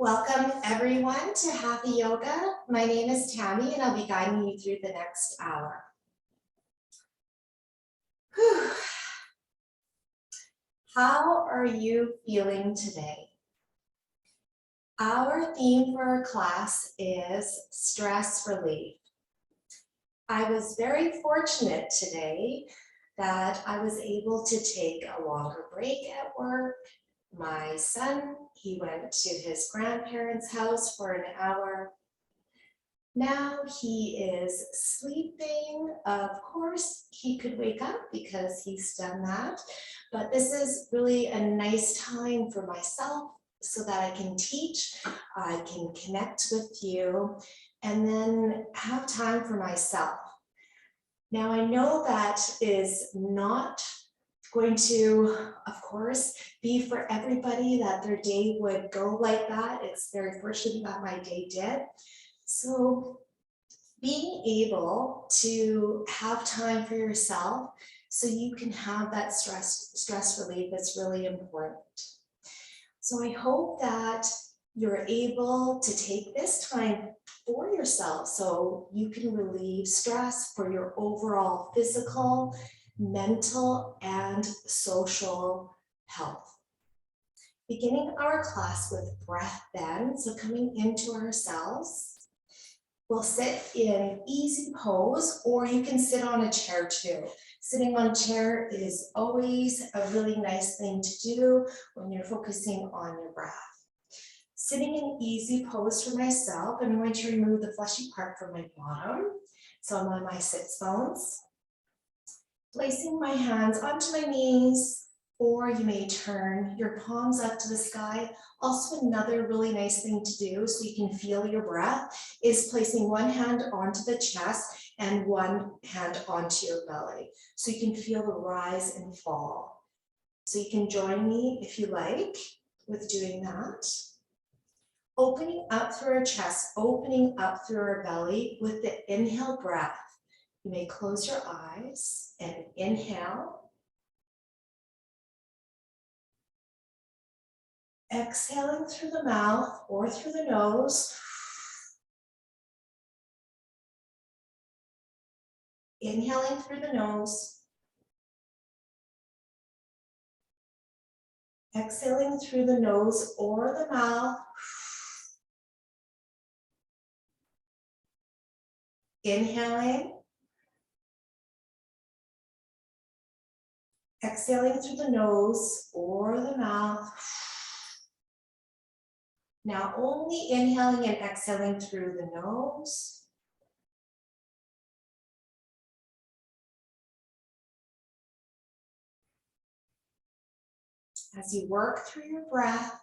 Welcome everyone to Hatha Yoga. My name is Tammy and I'll be guiding you through the next hour. Whew. How are you feeling today? Our theme for our class is stress relief. I was very fortunate today that I was able to take a longer break at work. My son, he went to his grandparents' house for an hour. Now he is sleeping. Of course, he could wake up because he's done that, but this is really a nice time for myself so that I can teach, I can connect with you, and then have time for myself. Now I know that is not going to, of course, be for everybody that their day would go like that. It's very fortunate that my day did. So being able to have time for yourself so you can have that stress relief is really important. So I hope that you're able to take this time for yourself so you can relieve stress for your overall physical, mental, and social health. Beginning our class with breath bends, so coming into ourselves, we'll sit in easy pose, or you can sit on a chair too. Sitting on a chair is always a really nice thing to do when you're focusing on your breath. Sitting in easy pose for myself, I'm going to remove the fleshy part from my bottom. So I'm on my sits bones. Placing my hands onto my knees, or you may turn your palms up to the sky. Also, another really nice thing to do so you can feel your breath is placing one hand onto the chest and one hand onto your belly. So you can feel the rise and fall. So you can join me if you like with doing that. Opening up through our chest, opening up through our belly with the inhale breath. You may close your eyes and inhale. Exhaling through the mouth or through the nose. Inhaling through the nose. Exhaling through the nose or the mouth. Inhaling. Exhaling through the nose or the mouth. Now only inhaling and exhaling through the nose. As you work through your breath,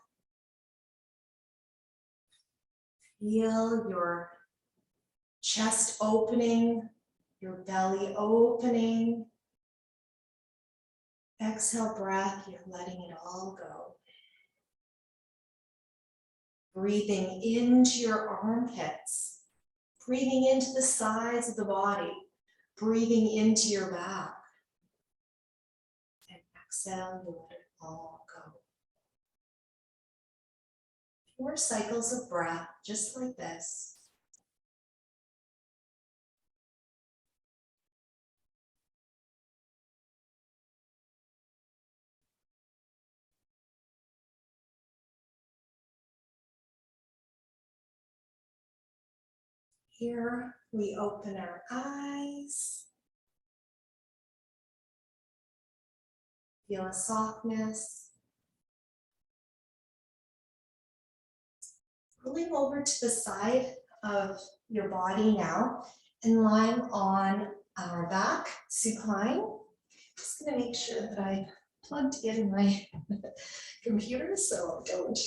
feel your chest opening, your belly opening. Exhale breath, you're letting it all go. Breathing into your armpits, breathing into the sides of the body, breathing into your back. And exhale, you let it all go. 4 cycles of breath, just like this. Here we open our eyes. Feel a softness. Pulling over to the side of your body now and lying on our back, supine. Just gonna make sure that I plugged in my computer so I don't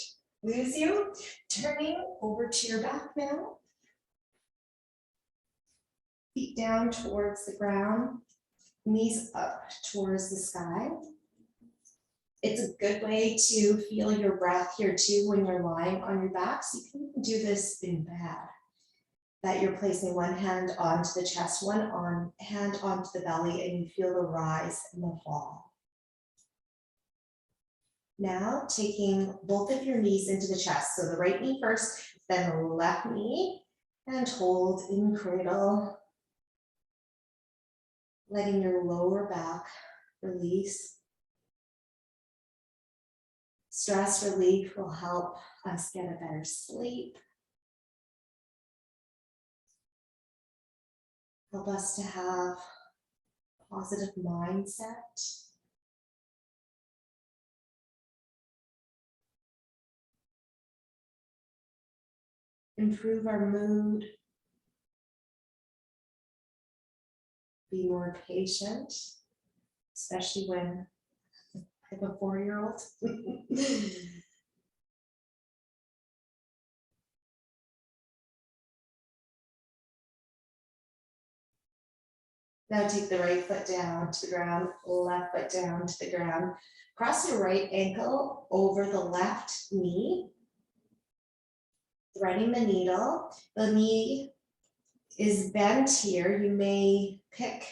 lose you. Turning over to your back now. Feet down towards the ground, knees up towards the sky. It's a good way to feel your breath here too when you're lying on your back. So you can even do this in bed. That you're placing one hand onto the chest, one hand onto the belly, and you feel the rise and the fall. Now taking both of your knees into the chest. So the right knee first, then the left knee, and hold in cradle. Letting your lower back release. Stress relief will help us get a better sleep. Help us to have a positive mindset. Improve our mood. Be more patient, especially when I have a 4-year-old. Now take the right foot down to the ground, left foot down to the ground. Cross your right ankle over the left knee, threading the needle. The knee is bent here. You may pick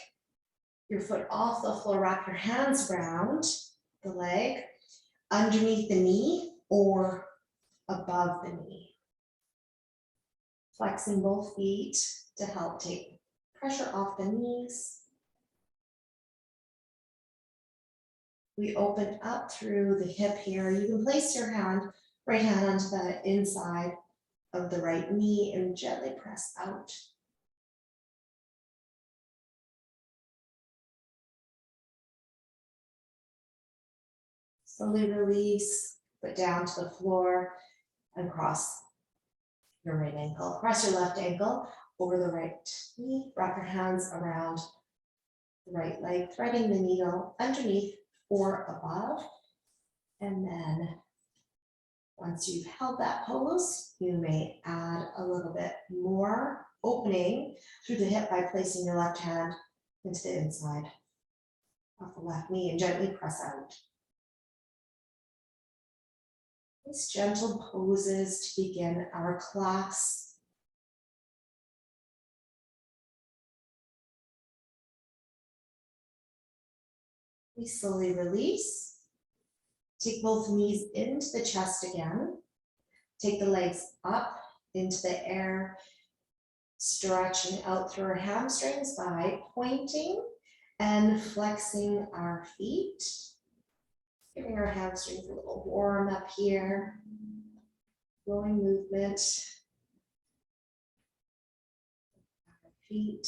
your foot off the floor, wrap your hands around the leg, underneath the knee or above the knee. Flexing both feet to help take pressure off the knees. We open up through the hip here. You can place your right hand onto the inside of the right knee and gently press out. Slowly release, foot down to the floor and cross your right ankle. Cross your left ankle over the right knee. Wrap your hands around the right leg, threading the needle underneath or above. And then once you've held that pose, you may add a little bit more opening through the hip by placing your left hand into the inside of the left knee and gently press out. These gentle poses to begin our class. We slowly release. Take both knees into the chest again. Take the legs up into the air, stretching out through our hamstrings by pointing and flexing our feet. Giving our hamstrings a little warm up here. Flowing movement. Our feet.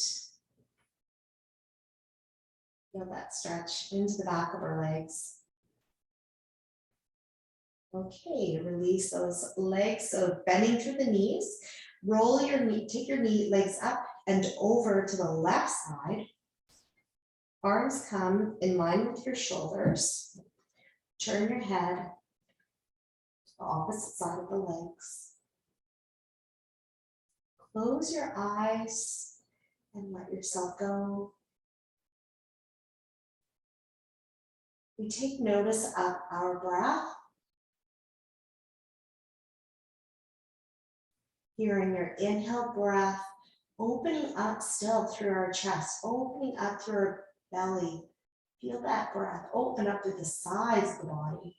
Feel that stretch into the back of our legs. Okay, release those legs. So bending through the knees, roll your knee, take your legs up and over to the left side. Arms come in line with your shoulders. Turn your head to the opposite side of the legs. Close your eyes and let yourself go. We take notice of our breath. Hearing your inhale breath, opening up still through our chest, opening up through our belly. Feel that breath open up through the sides of the body.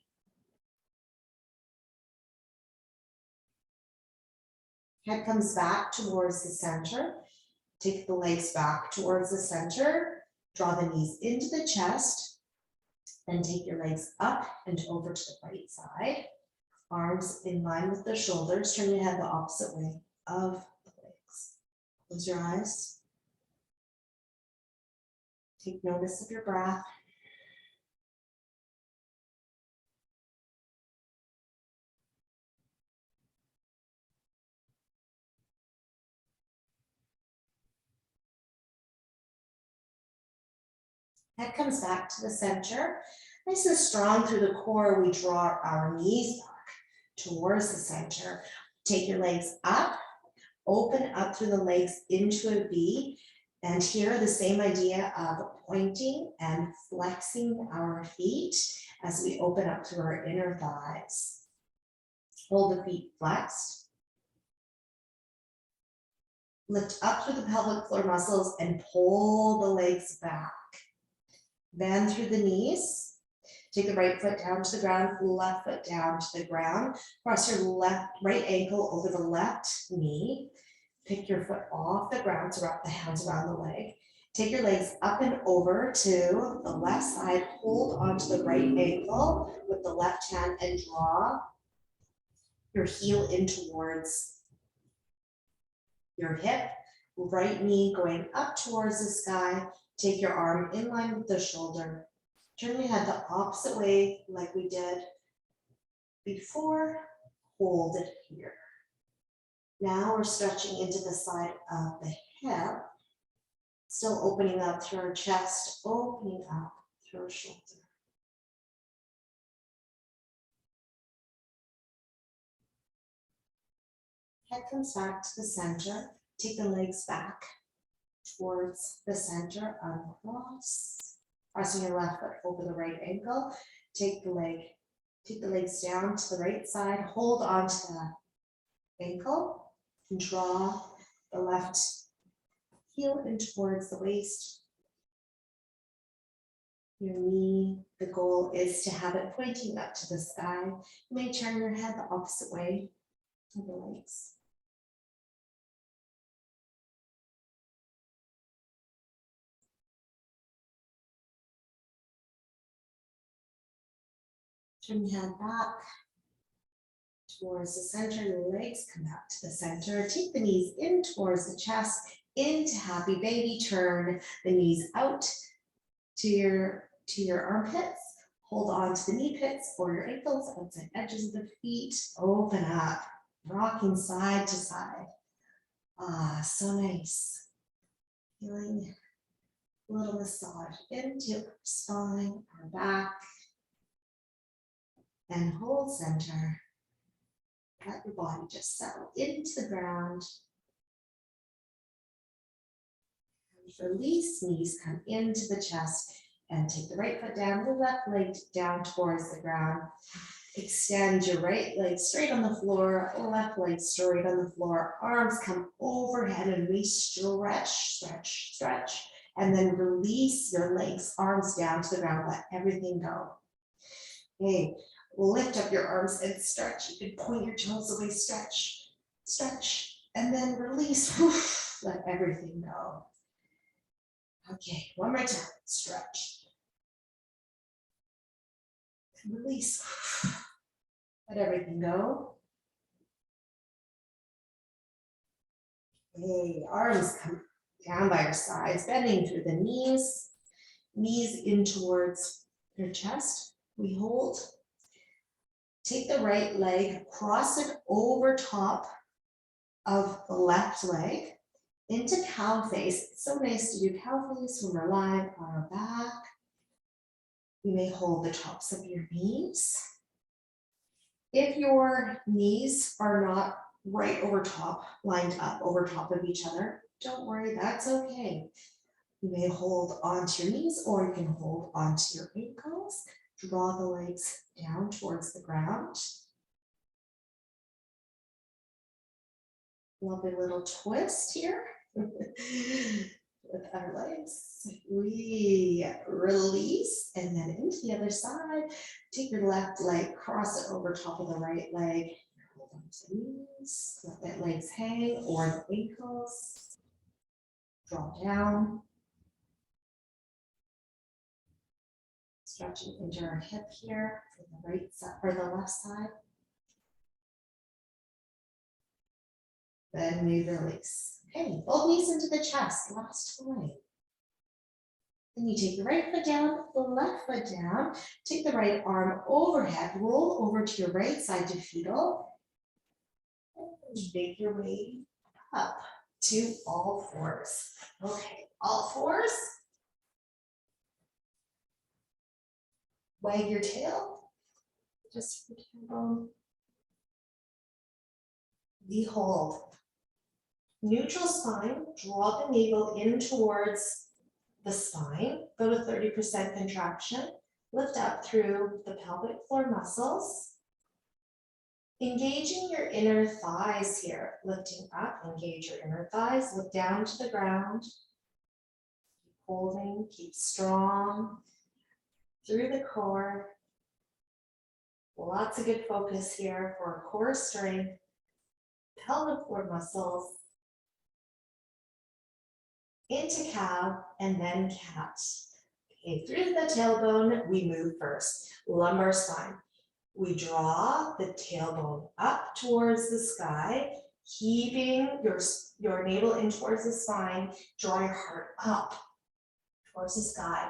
Head comes back towards the center. Take the legs back towards the center. Draw the knees into the chest. Then take your legs up and over to the right side. Arms in line with the shoulders. Turn your head the opposite way of the legs. Close your eyes. Take notice of your breath. Head comes back to the center. Nice and strong through the core, we draw our knees back towards the center. Take your legs up, open up through the legs into a V. And here the same idea of pointing and flexing our feet as we open up through our inner thighs. Hold the feet flexed. Lift up through the pelvic floor muscles and pull the legs back. Bend through the knees. Take the right foot down to the ground, left foot down to the ground. Cross your right ankle over the left knee. Pick your foot off the ground, so wrap the hands around the leg. Take your legs up and over to the left side. Hold onto the right ankle with the left hand and draw your heel in towards your hip. Right knee going up towards the sky. Take your arm in line with the shoulder. Turn your head the opposite way like we did before. Hold it here. Now we're stretching into the side of the hip. Still opening up through our chest, opening up through our shoulder. Head comes back to the center. Take the legs back towards the center, uncross. Crossing your left foot over the right ankle. Take the legs down to the right side. Hold on to the ankle and draw the left heel in towards the waist. Your knee, the goal is to have it pointing up to the sky. You may turn your head the opposite way to the legs. Turn your head back towards the center. Your legs come back to the center. Take the knees in towards the chest, into happy baby. Turn the knees out to your armpits. Hold on to the knee pits or your ankles, outside edges of the feet. Open up, rocking side to side. Ah, so nice. Feeling a little massage into our spine, our back. And hold center. Let your body just settle into the ground. And release, knees come into the chest. And take the right foot down, the left leg down towards the ground. Extend your right leg straight on the floor, left leg straight on the floor. Arms come overhead and we stretch, stretch, stretch. And then release your legs, arms down to the ground. Let everything go. Okay. Lift up your arms and stretch. You can point your toes away, stretch, stretch, and then release. Let everything go. Okay, one more time. Stretch. Release. Let everything go. Okay, arms come down by your sides, bending through the knees. Knees in towards your chest. We hold. Take the right leg, cross it over top of the left leg into cow face. It's so nice to do cow face when we're lying on our back. You may hold the tops of your knees. If your knees are not right over top, lined up over top of each other, don't worry, that's okay. You may hold onto your knees or you can hold onto your ankles. Draw the legs down towards the ground. Lovely little twist here with our legs. We release and then into the other side. Take your left leg, cross it over top of the right leg. Hold on to the knees. Let the legs hang or the ankles. Drop down. Stretching into our hip here for the right side or the left side. Then we release. Okay, both knees into the chest. Last time. Then you take the right foot down, the left foot down. Take the right arm overhead. Roll over to your right side to fetal. And make your way up to all fours. Okay, all fours. Wag your tail, just for tailbone. We hold. Neutral spine, draw the navel in towards the spine. Go to 30% contraction. Lift up through the pelvic floor muscles. Engaging your inner thighs here. Lifting up, engage your inner thighs. Look down to the ground. Keep holding, keep strong. Through the core, Lots of good focus here for core strength, pelvic floor muscles, into cow, and then cat. Okay, through the tailbone, we move first. Lumbar spine. We draw the tailbone up towards the sky, keeping your navel in towards the spine. Draw your heart up towards the sky.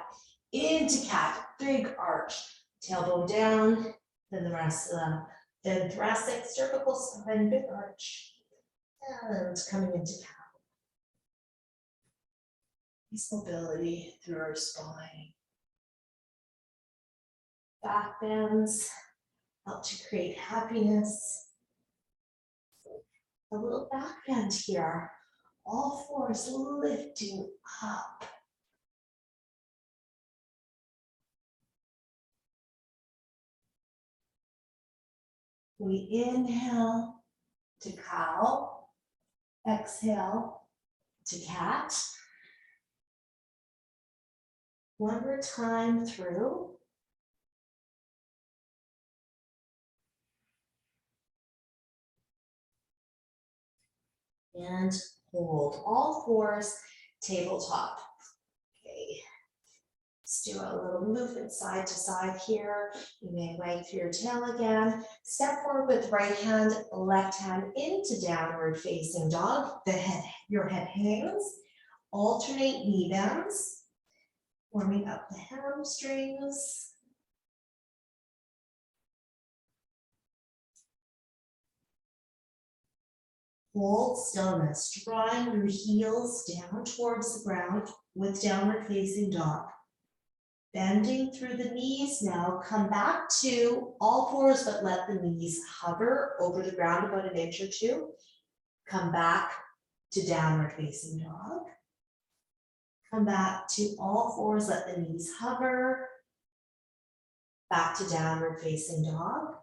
Into cat, big arch. Tailbone down, then the rest of the thoracic, cervical spine, big arch. And coming into cow. Nice mobility through our spine. Back bends help to create happiness. A little back bend here. All fours lifting up. We inhale to cow. Exhale to cat. One more time through. And hold all fours, tabletop. Okay. Let's do a little movement side to side here. You may wag through your tail again. Step forward with right hand, left hand into downward facing dog. Your head hangs. Alternate knee bends. Warming up the hamstrings. Hold stillness, drawing your heels down towards the ground with downward facing dog. Bending through the knees now, come back to all fours, but let the knees hover over the ground about an inch or two. Come back to downward facing dog. Come back to all fours, let the knees hover. Back to downward facing dog.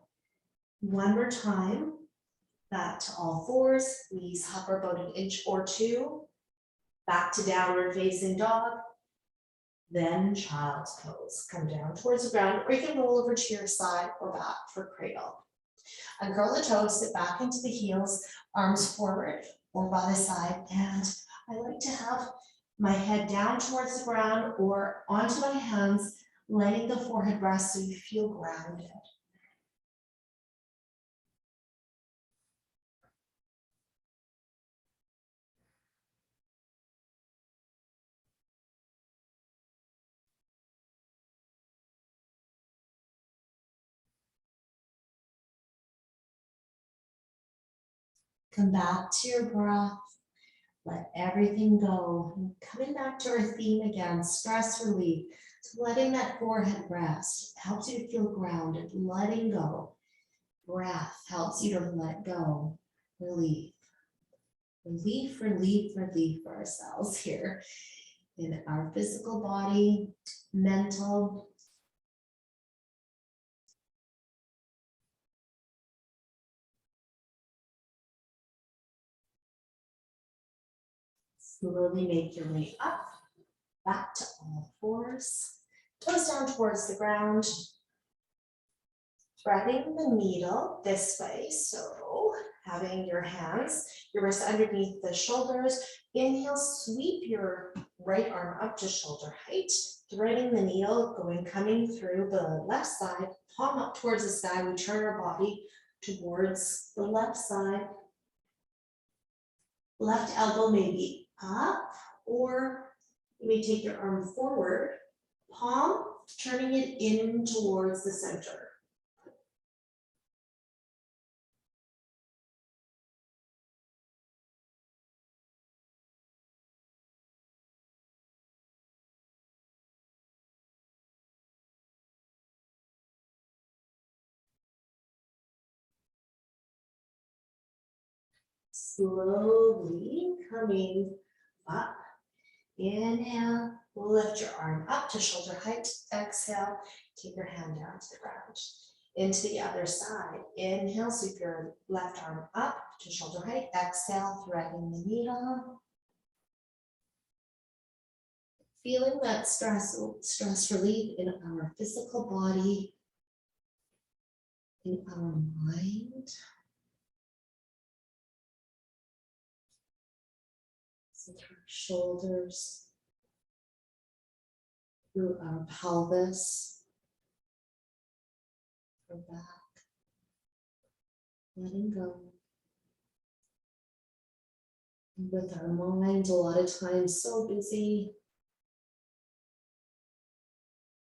One more time. Back to all fours, knees hover about an inch or two. Back to downward facing dog. Then child's pose. Come down towards the ground, or you can roll over to your side or back for cradle. Uncurl the toes, sit back into the heels, arms forward or by the side. And I like to have my head down towards the ground or onto my hands, letting the forehead rest so you feel grounded. Come back to your breath. Let everything go. And coming back to our theme again, stress relief. So letting that forehead rest helps you to feel grounded, letting go. Breath helps you to let go. Relief. Relief, relief, relief for ourselves here in our physical body, mental. Slowly make your way up, back to all fours. Toes down towards the ground. Threading the needle this way, so having your hands, your wrists underneath the shoulders. Inhale, sweep your right arm up to shoulder height. Threading the needle, coming through the left side, palm up towards the sky. We turn our body towards the left side. Left elbow may be up, or you may take your arm forward, palm, turning it in towards the center. Slowly coming up. Inhale, lift your arm up to shoulder height. Exhale, take your hand down to the ground. Into the other side. Inhale, sweep your left arm up to shoulder height. Exhale, threading the needle. Feeling that stress relief in our physical body. in our mind. So through our shoulders, through our pelvis, our back, letting go. And with our mind, a lot of times so busy,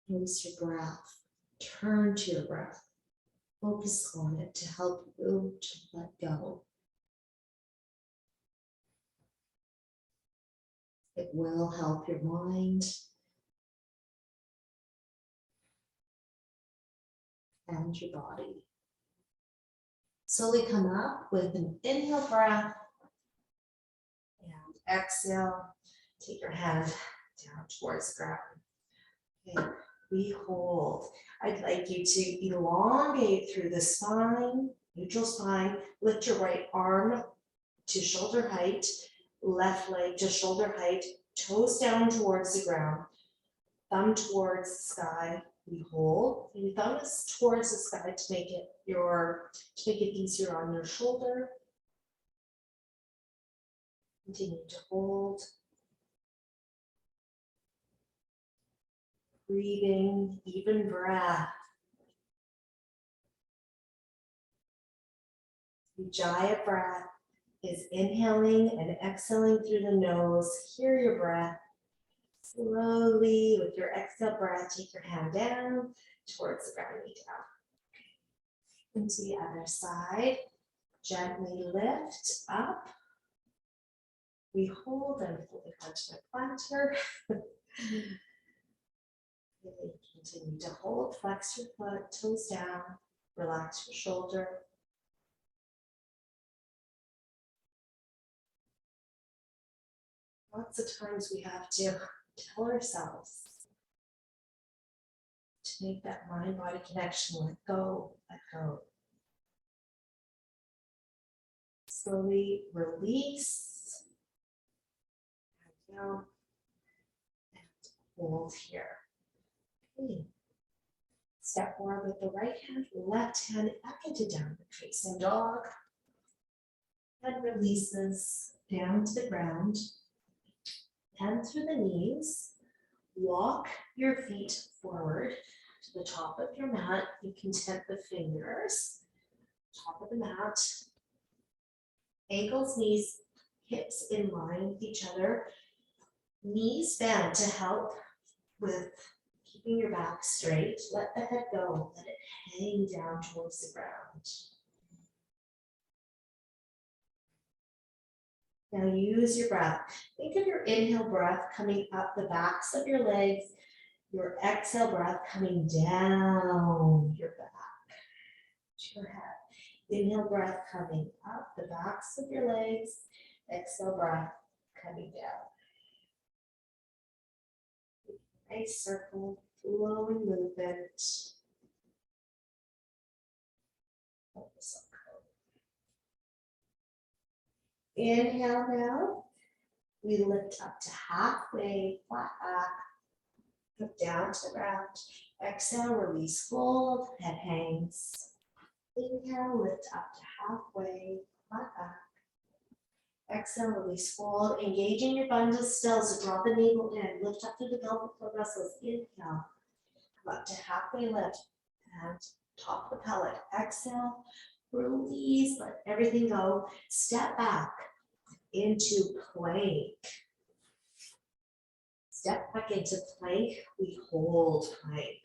notice your breath. Turn to your breath. Focus on it to help you to let go. It will help your mind and your body. Slowly come up with an inhale breath and exhale. Take your hand down towards the ground. Okay, we hold. I'd like you to elongate through the spine, neutral spine. Lift your right arm to shoulder height, left leg to shoulder height, toes down towards the ground, thumb towards the sky. We hold. Your thumb is towards the sky to make it easier on your shoulder. Continue to hold. Breathing, even breath. Ujjayi breath is inhaling and exhaling through the nose. Hear your breath. Slowly, with your exhale breath, take your hand down towards the ground, knee down. Into the other side. Gently lift up. We hold and pull the front planter. Really continue to hold. Flex your foot, toes down. Relax your shoulder. Lots of times we have to tell ourselves to make that mind-body connection. Let go, let go. Slowly release. And down. And hold here. Okay. Step forward with the right hand, left hand back into downward facing dog. And releases down to the ground. And through the knees. Walk your feet forward to the top of your mat. You can tip the fingers. Top of the mat. Ankles, knees, hips in line with each other. Knees bend to help with keeping your back straight. Let the head go. Let it hang down towards the ground. Now use your breath. Think of your inhale breath coming up the backs of your legs. Your exhale breath coming down your back to your head. Inhale breath coming up the backs of your legs. Exhale breath coming down. Nice circle, flowing movement. Focus on code. Inhale now. We lift up to halfway, flat back. Look down to the ground. Exhale, release, fold, head hangs. Inhale, lift up to halfway, flat back. Exhale, release, fold. Engaging your bundle still, so draw the navel in. Lift up through the pelvic floor muscles. Inhale, come up to halfway lift and top the pellet. Exhale, release, let everything go. Step back into plank. Step back into plank. We hold plank.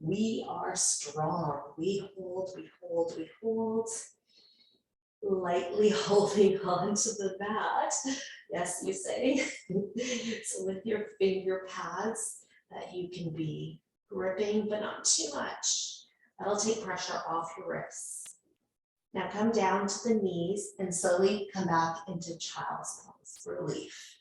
We are strong. We hold, we hold, we hold. Lightly holding on to the mat. Yes, you say. So with your finger pads that you can be gripping, but not too much. That'll take pressure off your wrists. Now come down to the knees and slowly come back into child's pose, relief.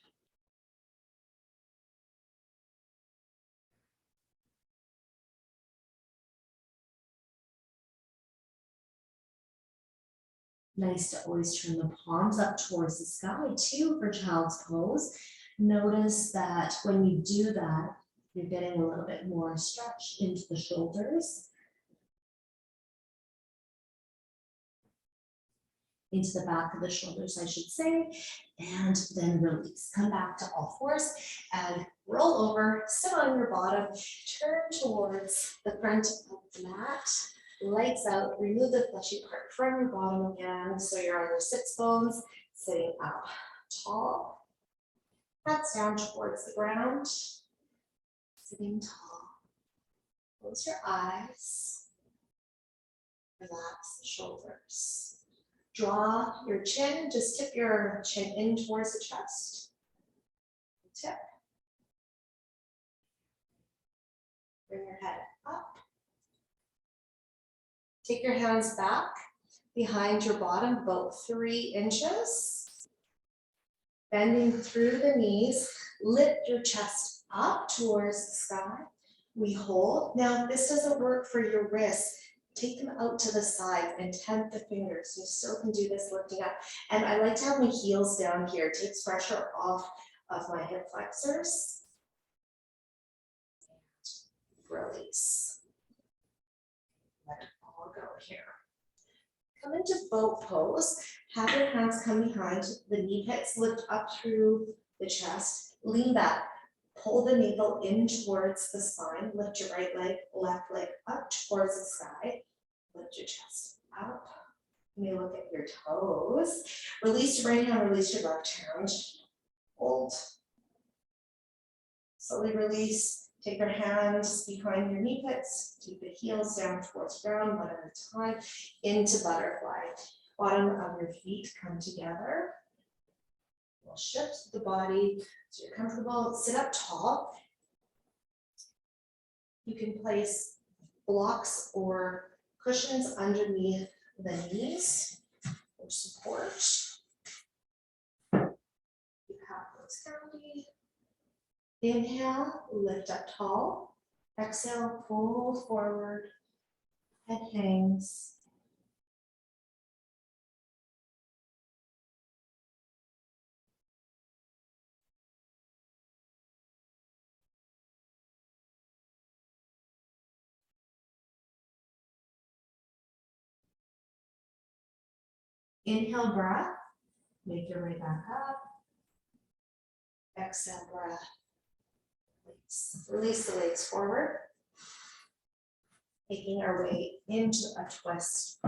Nice to always turn the palms up towards the sky too for child's pose. Notice that when you do that, you're getting a little bit more stretch into the shoulders. into the back of the shoulders, I should say, and then release. Come back to all fours and roll over, sit on your bottom, turn towards the front of the mat, lights out, remove the fleshy part from your bottom again, so you're on your sits bones, sitting up tall, hands down towards the ground, sitting tall. Close your eyes, relax the shoulders. Draw your chin, just tip your chin in towards the chest. Tip. Bring your head up. Take your hands back behind your bottom, about 3 inches. Bending through the knees, lift your chest up towards the sky. We hold. Now, if this doesn't work for your wrists, take them out to the side and temp the fingers. You still can do this lifting up. And I like to have my heels down here. It takes pressure off of my hip flexors. Release. Let it all go here. Come into boat pose. Have your hands come behind the knee pits. Lift up through the chest. Lean back. Pull the navel in towards the spine. Lift your right leg, left leg up towards the sky. Lift your chest up. You may look at your toes. Release your right hand, release your left hand. Hold. Slowly release. Take your hands behind your knee pits. Keep the heels down towards the ground, one at a time. Into butterfly. Bottom of your feet come together. We'll shift the body so you're comfortable. Sit up tall. You can place blocks or cushions underneath the knees for support. You have those handy. Inhale, lift up tall. Exhale, fold forward. Head hangs. Inhale, breath. Make your way back up. Exhale, breath. Release the legs forward. Taking our way into a twist.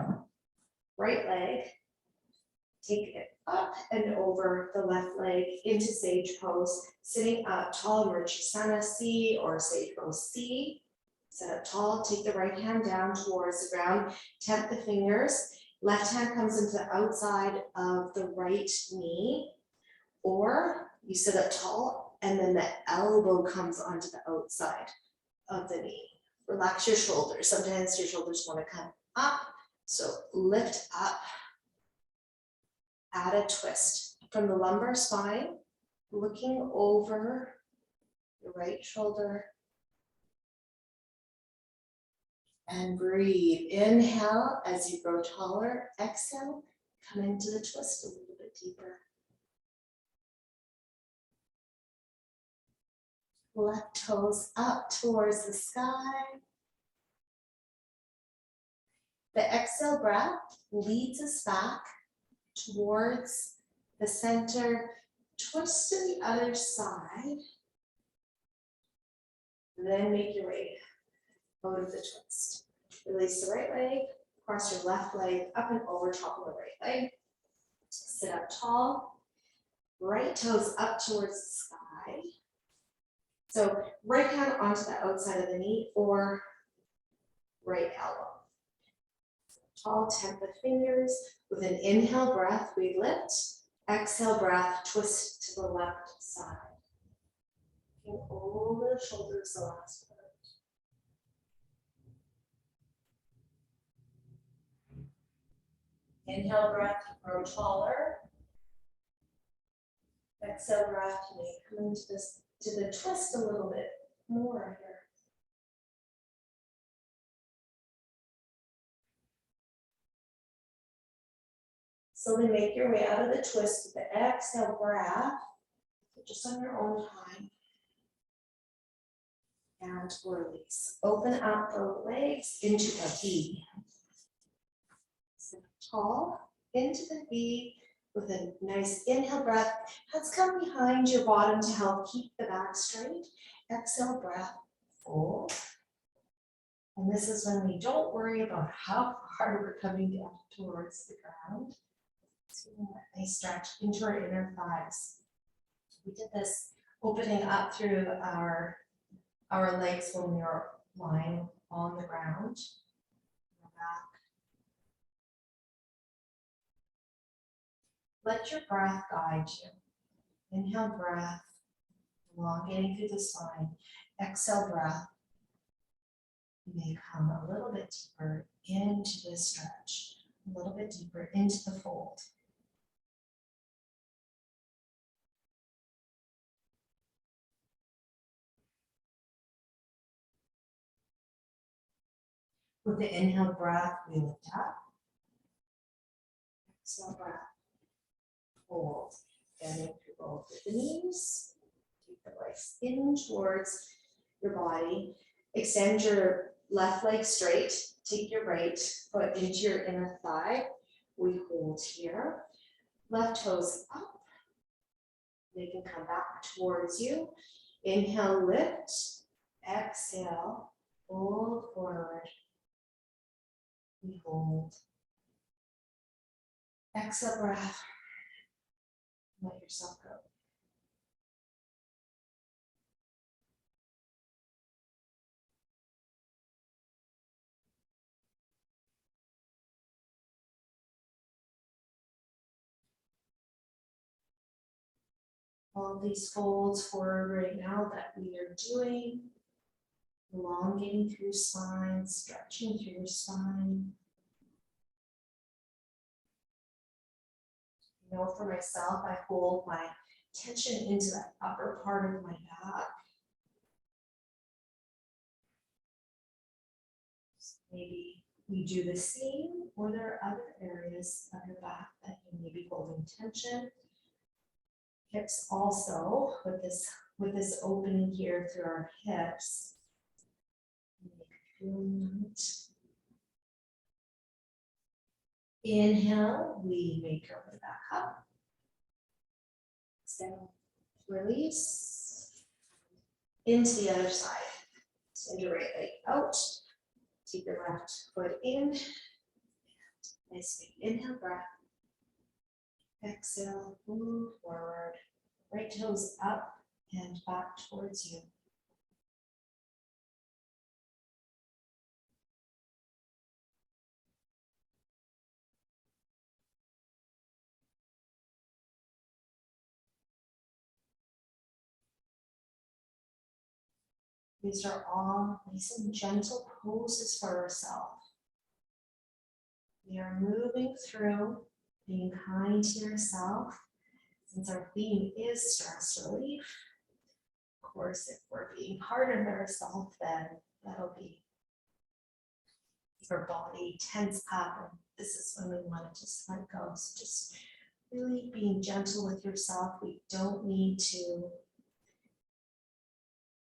Right leg. Take it up and over the left leg into sage pose. Sitting up tall, Murchasana C or sage pose C. Sit up tall. Take the right hand down towards the ground. Temp the fingers. Left hand comes into the outside of the right knee, or you sit up tall and then the elbow comes onto the outside of the knee. Relax your shoulders. Sometimes your shoulders want to come up, so lift up. Add a twist from the lumbar spine, looking over the right shoulder. And breathe. Inhale as you grow taller. Exhale, come into the twist a little bit deeper. Left toes up towards the sky. The exhale breath leads us back towards the center. Twist to the other side. Then make your way out of the twist. Release the right leg, cross your left leg up and over top of the right leg. Sit up tall, right toes up towards the sky. So right hand onto the outside of the knee or right elbow. Tall, temp the fingers. With an inhale breath, we lift. Exhale breath, twist to the left side. Looking over the shoulders the last part. Inhale breath, grow taller. Exhale breath, you may come into this to the twist a little bit more here. Slowly make your way out of the twist with the exhale breath, just on your own time. And release. Open up the legs into a V. Sit tall. into the V with a nice inhale breath. Hands come behind your bottom to help keep the back straight. Exhale breath, fold. And this is when we don't worry about how far we're coming down towards the ground. So a nice stretch into our inner thighs. We did this opening up through our legs when we were lying on the ground. Back. Let your breath guide you. Inhale breath, elongating through the spine. Exhale breath. You may come a little bit deeper into this stretch, a little bit deeper into the fold. With the inhale breath, we lift up. Exhale breath, fold. Bending through both of the knees. Take the legs in towards your body. Extend your left leg straight. Take your right foot into your inner thigh. We hold here. Left toes up. They can come back towards you. Inhale, lift. Exhale, fold forward. We hold. Exhale, breath. Let yourself go. All these folds forward right now that we are doing, elongating through your spine, stretching through your spine. You know, for myself, I hold my tension into that upper part of my back. So maybe you do the same, or there are other areas of your back that you may be holding tension. Hips also, with this opening here through our hips. Inhale, we make our way back up. Exhale, release. Into the other side. Send your right leg out. Take your left foot in. Nice big inhale, breath. Exhale, move forward. Right toes up and back towards you. These are all nice and gentle poses for ourselves. We are moving through being kind to yourself. Since our theme is stress relief, of course, if we're being hard on ourselves, then that'll be your body tense up, and this is when we want to just let go. So just really being gentle with yourself. We don't need to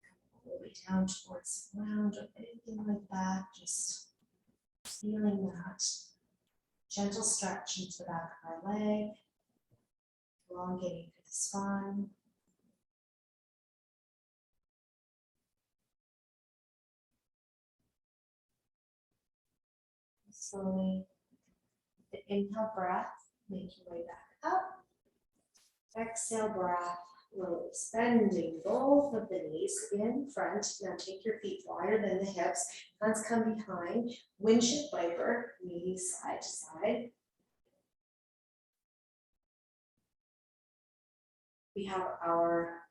come all the way down towards the ground or anything like that. Just feeling that gentle stretch into the back of our leg, elongating through the spine. Slowly, with the inhale breath, make your way back up. Exhale breath, release. Bending both of the knees in front. Now take your feet wider than the hips. Hands come behind. Windshield viper, knees side to side. We have our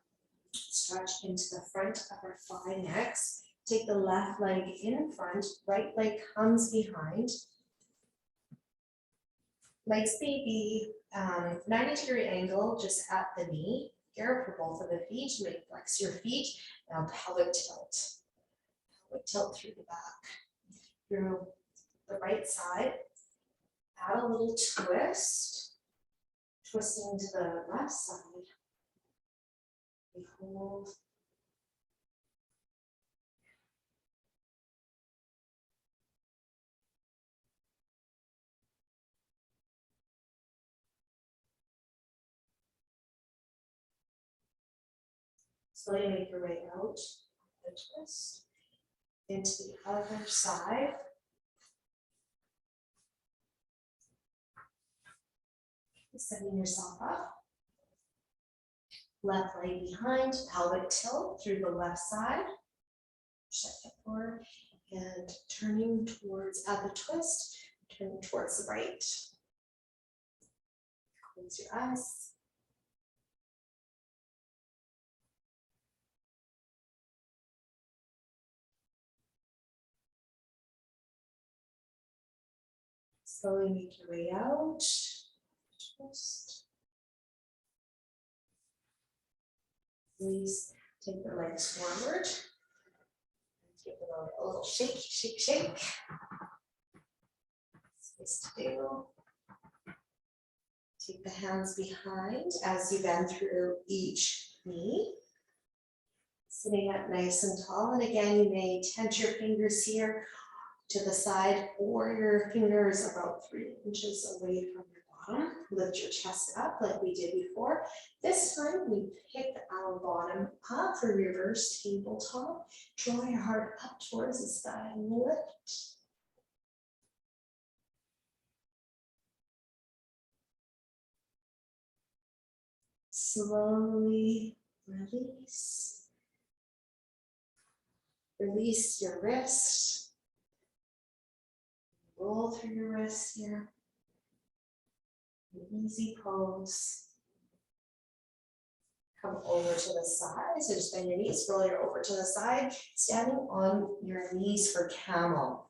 stretch into the front of our thigh next. Take the left leg in front, right leg comes behind. Legs may be 90-degree angle just at the knee. Here for both of the feet, you may flex your feet. Now pelvic tilt. Pelvic tilt through the back. Through the right side, add a little twist. Twisting to the left side. We hold. Slowly make your way out the twist into the other side. Setting yourself up. Left leg behind, pelvic tilt through the left side. Step forward and turning towards at the twist, turning towards the right. Close your eyes. Slowly make your way out. Twist. Please take the legs forward. Give them a little shake, shake, shake. Space to do. Take the hands behind as you bend through each knee. Sitting up nice and tall. And again, you may tense your fingers here to the side, or your fingers about 3 inches away from your bottom. Lift your chest up like we did before. This time we pick our bottom up for reverse tabletop. Draw your heart up towards the sky and lift. Slowly release. Release your wrist. Roll through your wrists here. An easy pose. Come over to the side. So just bend your knees, roll your over to the side, standing on your knees for camel.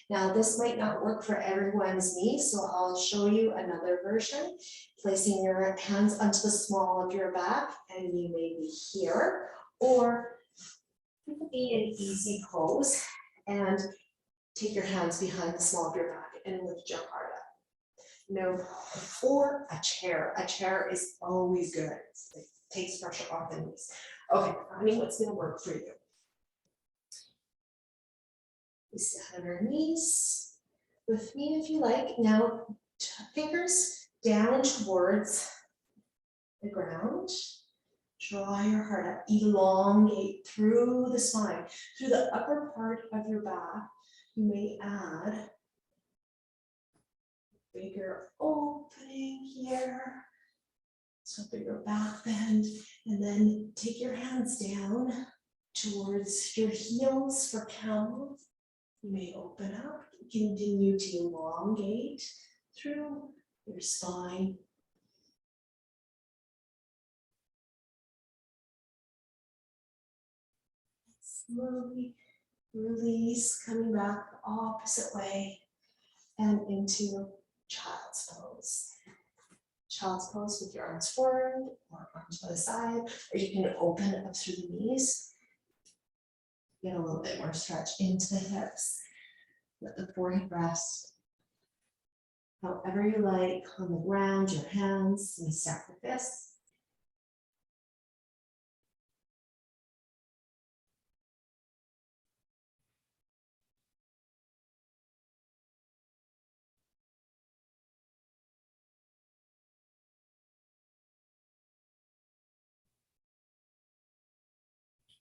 Now this might not work for everyone's knees, so I'll show you another version. Placing your hands onto the small of your back, and you may be here, or you could be in easy pose and take your hands behind the small of your back and lift your heart up. No, or a chair. A chair is always good. It takes pressure off the knees. Okay, finding what's going to work for you. We sit on our knees with me if you like. Now, fingers down towards the ground. Draw your heart up. Elongate through the spine, through the upper part of your back. You may add bigger opening here. So bigger back bend, and then take your hands down towards your heels for camel. You may open up, continue to elongate through your spine. Slowly release, coming back the opposite way and into child's pose. Child's pose with your arms forward or arms by the side, or you can open up through the knees. Get a little bit more stretch into the hips. Let the forehead rest. However you like, on the ground, your hands, and stack the fists.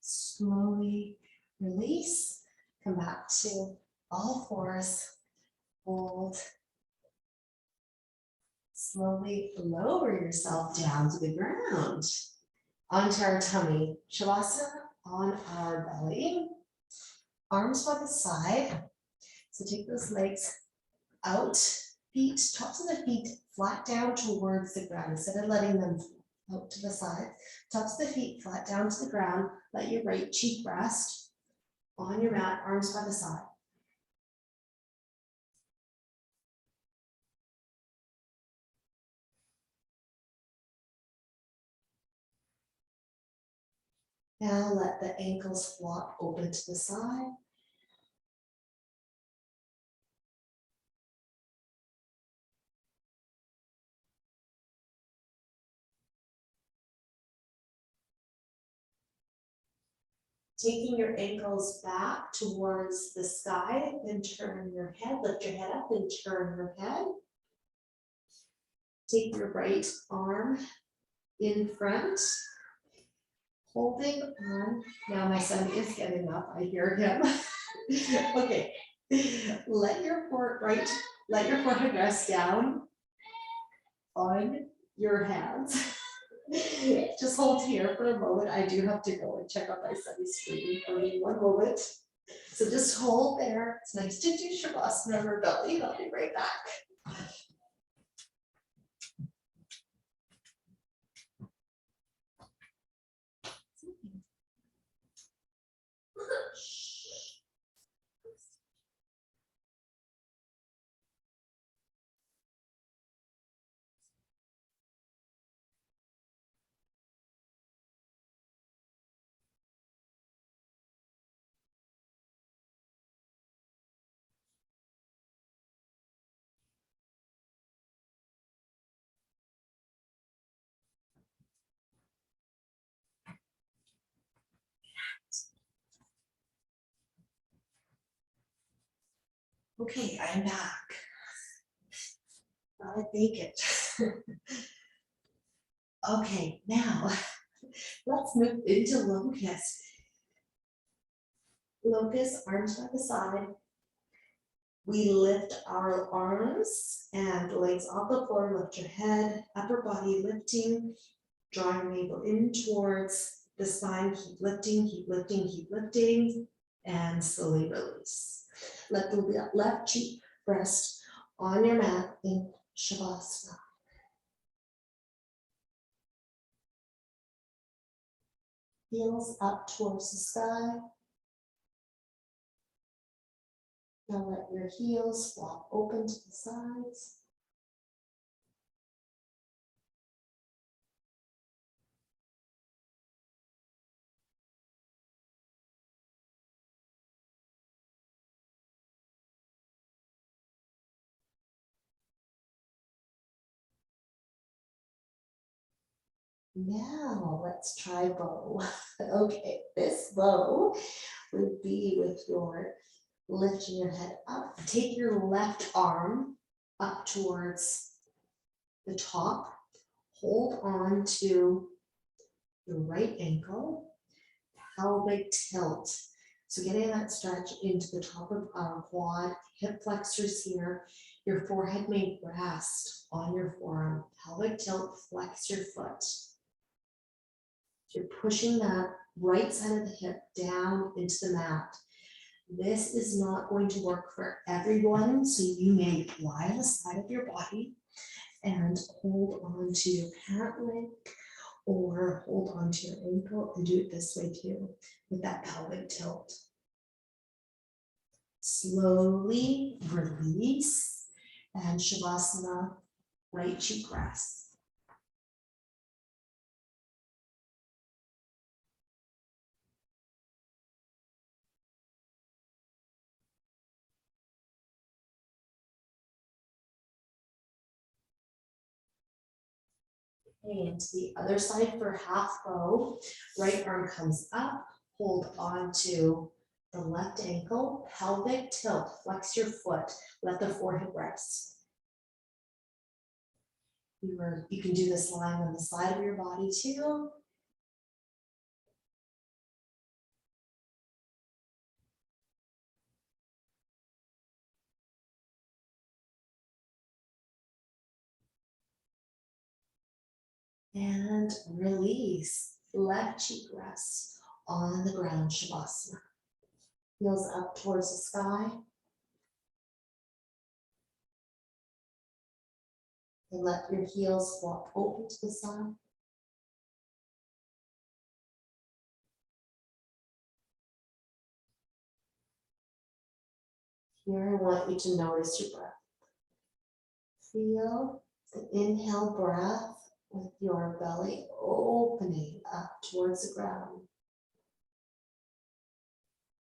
Slowly release, come back to all fours, hold. Slowly lower yourself down to the ground, onto our tummy. Shavasana on our belly, arms by the side. So take those legs out, feet, tops of the feet flat down towards the ground instead of letting them out to the side. Tops of the feet flat down to the ground. Let your right cheek rest on your mat, arms by the side. Now let the ankles flop open to the side. Taking your ankles back towards the sky, then turn your head, lift your head up and turn your head. Take your right arm in front. Holding on. Now my son is getting up. I hear him. Okay. Let your forehead rest down on your hands. Just hold here for a moment. I do have to go and check out my son. He's screaming for me. One moment. So just hold there. It's nice to do Shavasana on our belly. I'll be right back. Okay, I'm back. I make it. Okay, now let's move into locust. Locust, arms by the side. We lift our arms and legs off the floor, lift your head, upper body lifting, drawing your navel in towards the spine, keep lifting, keep lifting, keep lifting, and slowly release. Let the left cheek rest on your mat in Shavasana. Heels up towards the sky. Now let your heels flop open to the sides. Now let's try bow. Okay, this bow would be with your lifting your head up. Take your left arm up towards the top. Hold on to your right ankle, pelvic tilt. So getting that stretch into the top of our quad, hip flexors here. Your forehead may rest on your forearm. Pelvic tilt, flex your foot. You're pushing that right side of the hip down into the mat. This is not going to work for everyone, so you may lie on the side of your body and hold on to your pant leg or hold on to your ankle and do it this way too with that pelvic tilt. Slowly release and Shavasana, right cheek rest. And to the other side for half bow, right arm comes up, hold on to the left ankle, pelvic tilt, flex your foot, let the forehead rest. You can do this lying on the side of your body too. And release, left cheek rest on the ground, Shavasana. Heels up towards the sky. And let your heels flop open to the side. Here I want you to notice your breath. Feel the inhale breath with your belly opening up towards the ground.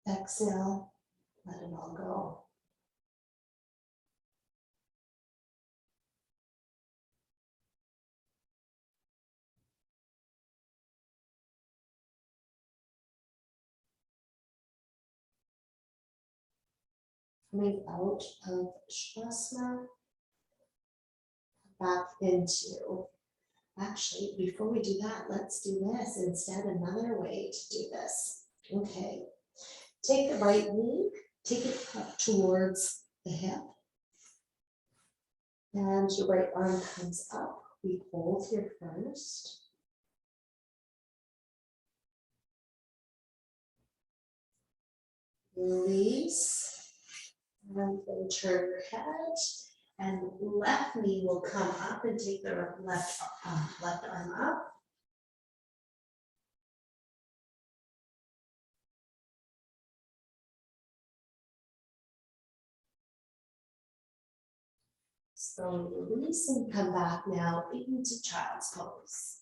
Exhale, let it all go. Coming out of Shavasana, back into Actually, before we do that, let's do this instead, another way to do this. Okay, take the right knee, take it up towards the hip, and your right arm comes up. We hold here first. Release, and then turn your head, and left knee will come up and take the left arm up. Slowly release and come back now into child's pose.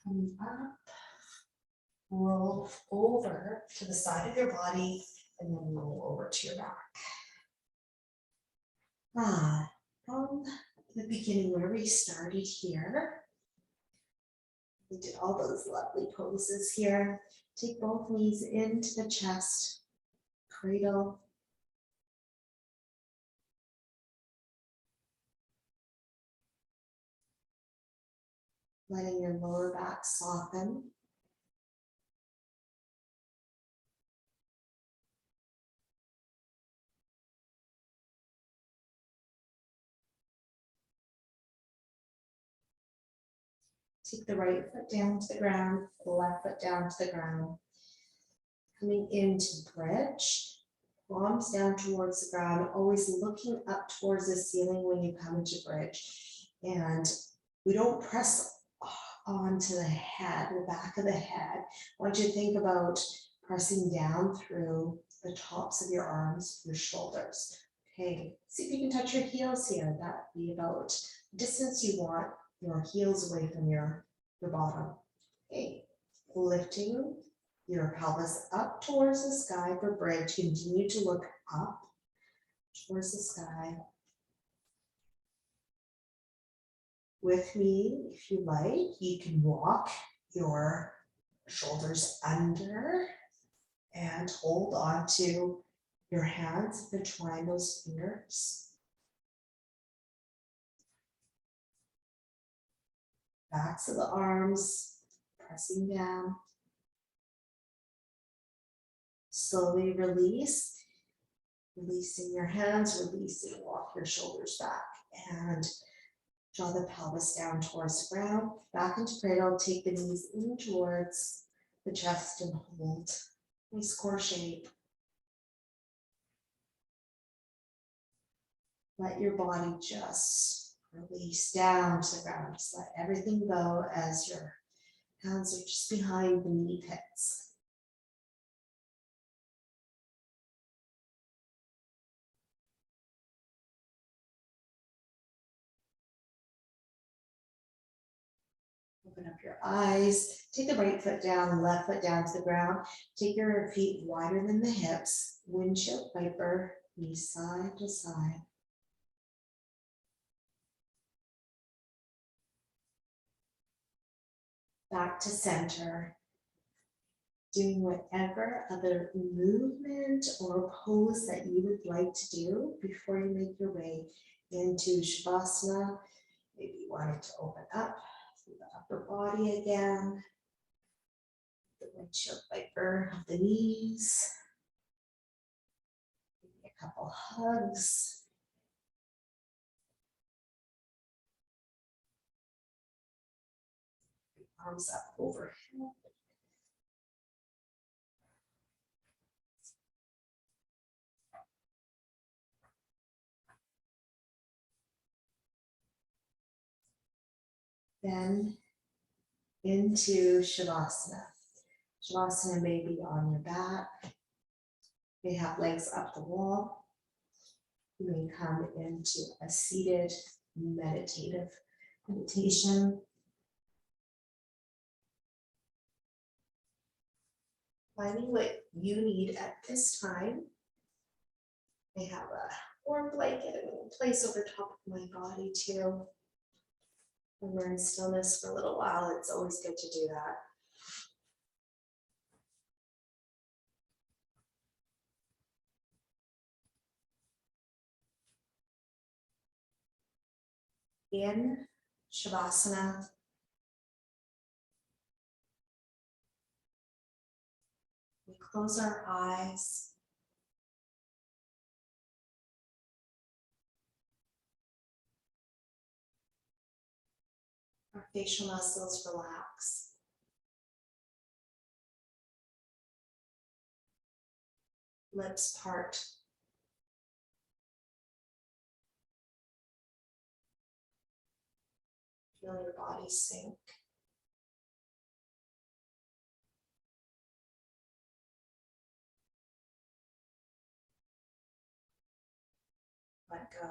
Coming up, roll over to the side of your body and then roll over to your back. From the beginning where we started here, we did all those lovely poses here. Take both knees into the chest, cradle. Letting your lower back soften. Take the right foot down to the ground, the left foot down to the ground. Coming into bridge, palms down towards the ground, always looking up towards the ceiling when you come into bridge. And we don't press onto the head, the back of the head. I want you to think about pressing down through the tops of your arms, your shoulders. Okay, see if you can touch your heels here. That'd be about the distance you want your heels away from your bottom. Okay, lifting your pelvis up towards the sky for bridge. Continue to look up towards the sky. With me, if you like, you can walk your shoulders under and hold on to your hands, intertwine those fingers. Backs of the arms, pressing down. Slowly release, releasing your hands, releasing, walk your shoulders back and draw the pelvis down towards the ground. Back into cradle, take the knees in towards the chest and hold. Nice core shape. Let your body just release down to the ground. Just let everything go as your hands are just behind the knee pits. Open up your eyes. Take the right foot down, left foot down to the ground. Take your feet wider than the hips. Windshield viper, knees side to side. Back to center. Doing whatever other movement or pose that you would like to do before you make your way into Shavasana. Maybe you wanted to open up through the upper body again. The windshield viper of the knees. Maybe a couple hugs. Arms up overhead. Then into Shavasana. Shavasana may be on your back. You may have legs up the wall. You may come into a seated meditation. Finding what you need at this time. I have a warm blanket and place over top of my body too. When we're in stillness for a little while, it's always good to do that. in Shavasana. We close our eyes. Our facial muscles relax. Lips part. Feel your body sink. Let go.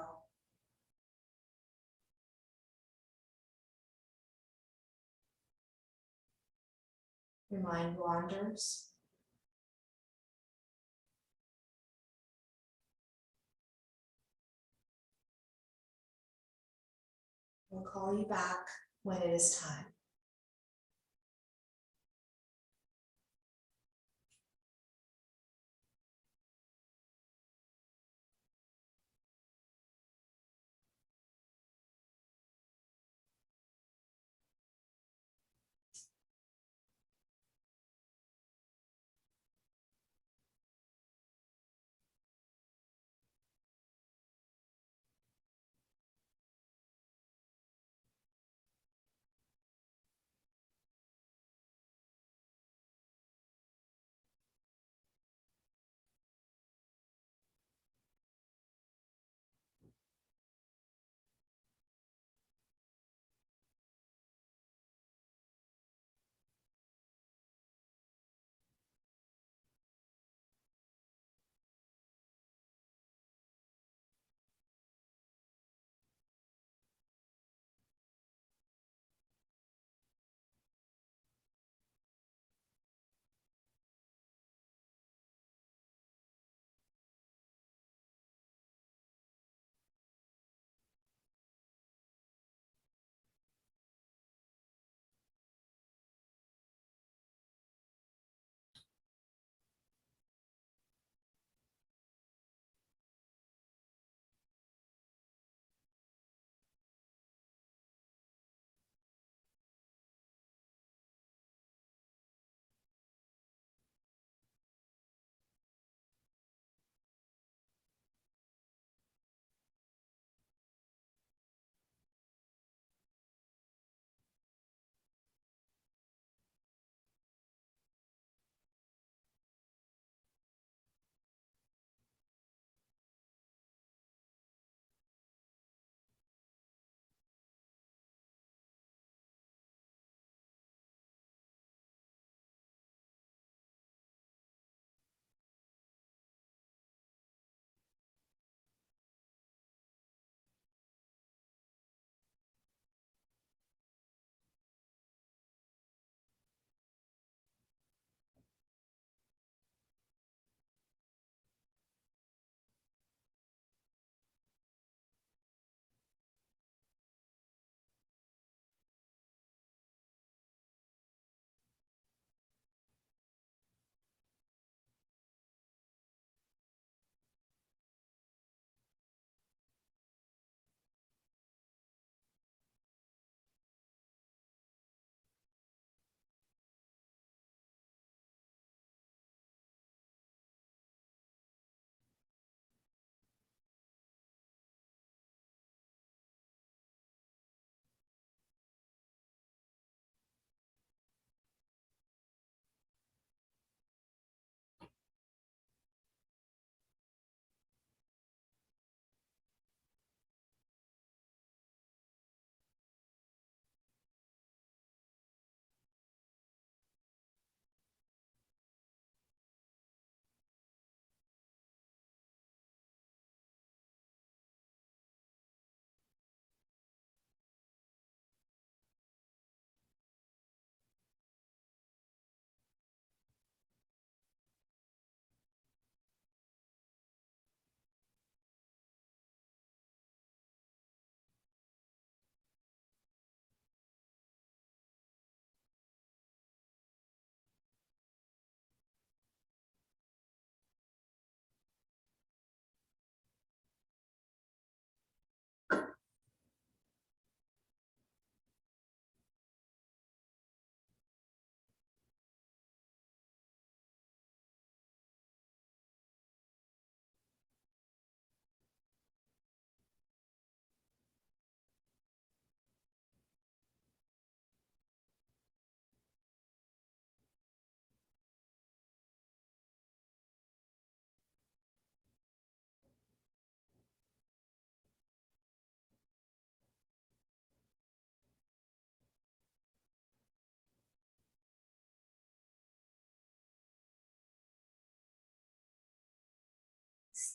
Your mind wanders. We'll call you back when it is time.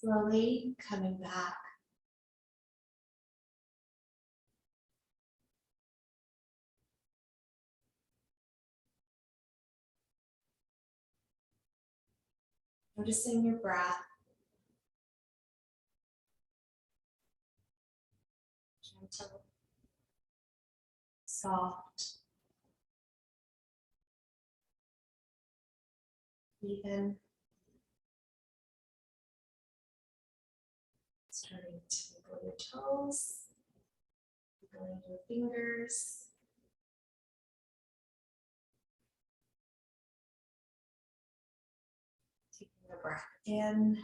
Slowly coming back. Noticing your breath. Gentle, soft, even. Starting to wiggle your toes, wiggling your fingers. Taking a breath in.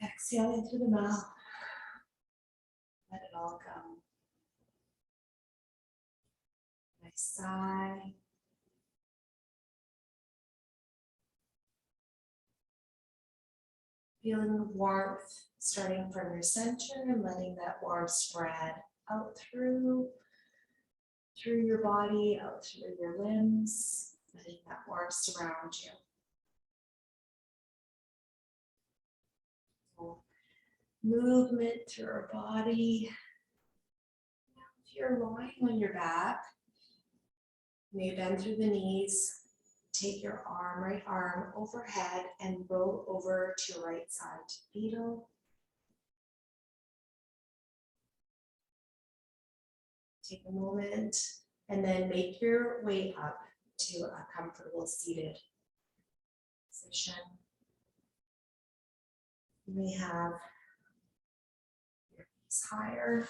Exhaling through the mouth. Let it all go. Nice sigh. Feeling the warmth starting from your center and letting that warmth spread out through your body, out through your limbs, letting that warmth surround you. So, movement through our body. Now, if you're lying on your back, you may bend through the knees. Take your right arm overhead and roll over to your right side to fetal. Take a moment and then make your way up to a comfortable seated position. You may have your knees higher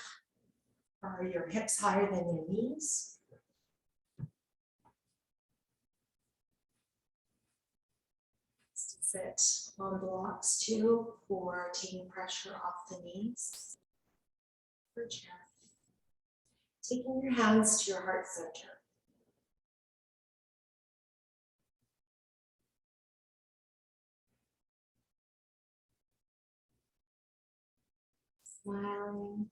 or your hips higher than your knees. Sit on blocks too for taking pressure off the knees. For chair. Taking your hands to your heart center. Smiling.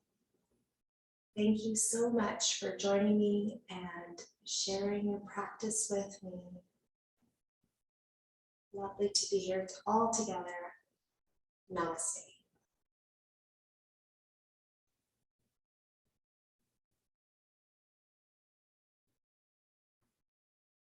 Thank you so much for joining me and sharing your practice with me. Lovely to be here all together. Namaste.